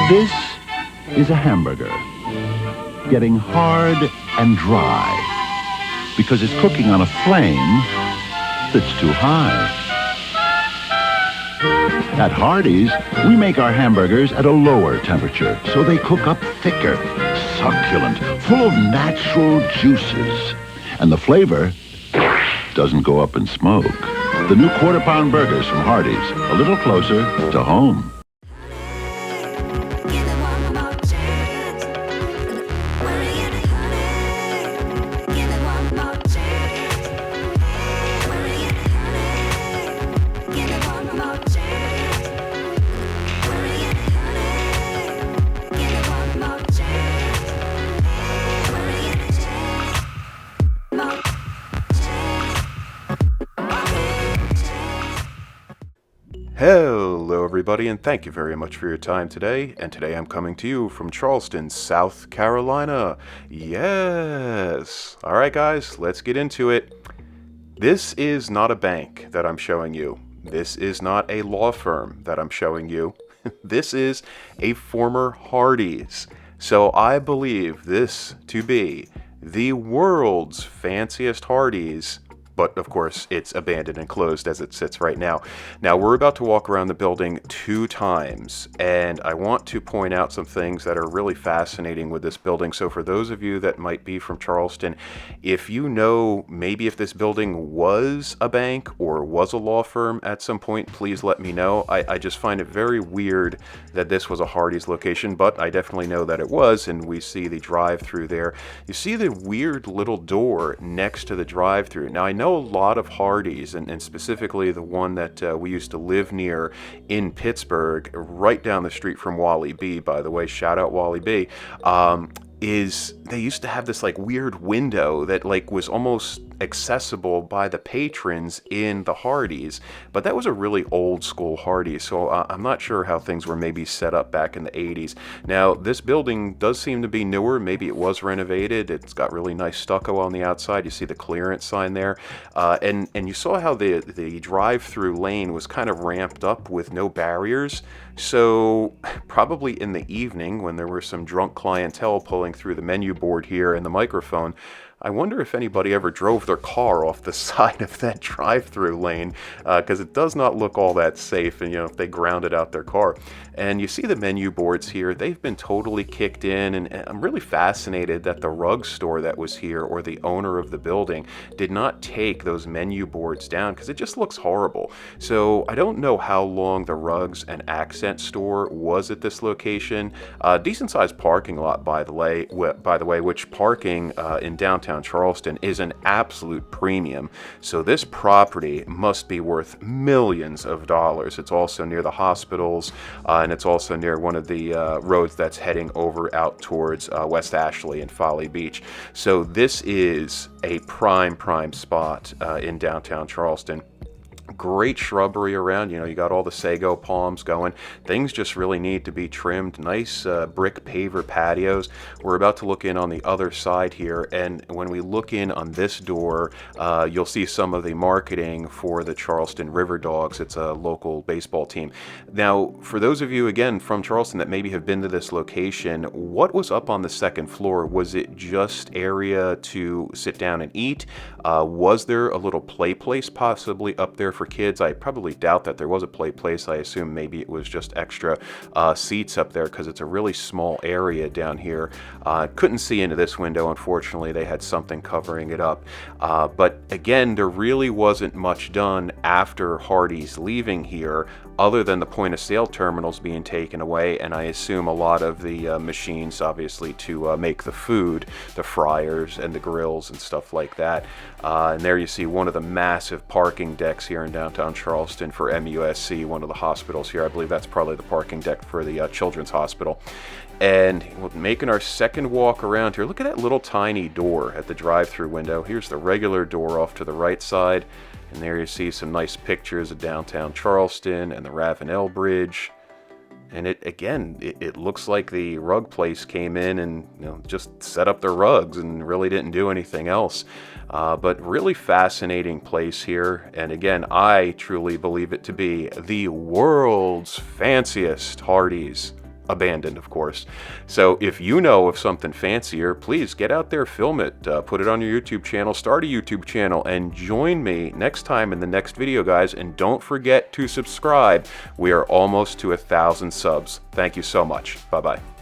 This is a hamburger, getting hard and dry, because it's cooking on a flame that's too high. At Hardee's, we make our hamburgers at a lower temperature, so they cook up thicker, succulent, full of natural juices. And the flavor doesn't go up in smoke. The new quarter-pound burgers from Hardee's, a little closer to home. Hello everybody, and thank you very much for your time today. And today I'm coming to you from Charleston, South Carolina. Yes! Alright guys, let's get into it. This is not a bank that I'm showing you. This is not a law firm that I'm showing you. This is a former Hardee's. So I believe this to be the world's fanciest Hardee's. But of course, it's abandoned and closed as it sits right now. Now, we're about to walk around the building 2 times, and I want to point out some things that are really fascinating with this building. So for those of you that might be from Charleston, if you know maybe if this building was a bank or was a law firm at some point, please let me know. I just find it very weird that this was a Hardee's location, but I definitely know that it was, and we see the drive-through there. You see the weird little door next to the drive-through. Now, I know a lot of Hardee's, and specifically the one that we used to live near in Pittsburgh, right down the street from Wally B, by the way, shout out Wally B, is they used to have this like weird window that like was almost accessible by the patrons in the Hardee's, but that was a really old school Hardee's, so I'm not sure how things were maybe set up back in the 80s. Now this building does seem to be newer. Maybe it was renovated. It's got really nice stucco on the outside. You see the clearance sign there, and you saw how the drive-through lane was kind of ramped up with no barriers. So probably in the evening when there were some drunk clientele pulling through the menu board here and the microphone, I wonder if anybody ever drove their car off the side of that drive-through lane, because it does not look all that safe, and if they grounded out their car. And you see the menu boards here, they've been totally kicked in, and I'm really fascinated that the rug store that was here, or the owner of the building, did not take those menu boards down, because it just looks horrible. So I don't know how long the rugs and accent store was at this location. Decent-sized parking lot, by the way, which parking in downtown Charleston is an absolute premium. So this property must be worth millions of dollars. It's also near the hospitals, and it's also near one of the roads that's heading over out towards West Ashley and Folly Beach. So this is a prime spot in downtown Charleston. Great shrubbery around, you got all the sago palms going. Things just really need to be trimmed. Nice brick paver patios. We're about to look in on the other side here, and when we look in on this door, you'll see some of the marketing for the Charleston River Dogs. It's a local baseball team. Now, for those of you, again, from Charleston that maybe have been to this location, what was up on the second floor? Was it just area to sit down and eat? Was there a little play place possibly up there for kids? I probably doubt that there was a play place. I assume maybe it was just extra seats up there, because it's a really small area down here. Couldn't see into this window, unfortunately. They had something covering it up. But again, there really wasn't much done after Hardee's leaving here, other than the point of sale terminals being taken away, and I assume a lot of the machines, obviously, to make the food, the fryers and the grills and stuff like that. And there you see one of the massive parking decks here in downtown Charleston for MUSC, one of the hospitals here. I believe that's probably the parking deck for the Children's Hospital. And we're making our second walk around here. Look at that little tiny door at the drive-through window. Here's the regular door off to the right side. And there you see some nice pictures of downtown Charleston and the Ravenel Bridge. And it looks like the rug place came in and just set up their rugs and really didn't do anything else. But really fascinating place here. And again, I truly believe it to be the world's fanciest HARDEE'S. Abandoned, of course. So if you know of something fancier, please get out there, film it, put it on your YouTube channel, start a YouTube channel, and join me next time in the next video, guys. And don't forget to subscribe. We are almost to 1,000 subs. Thank you so much. Bye-bye.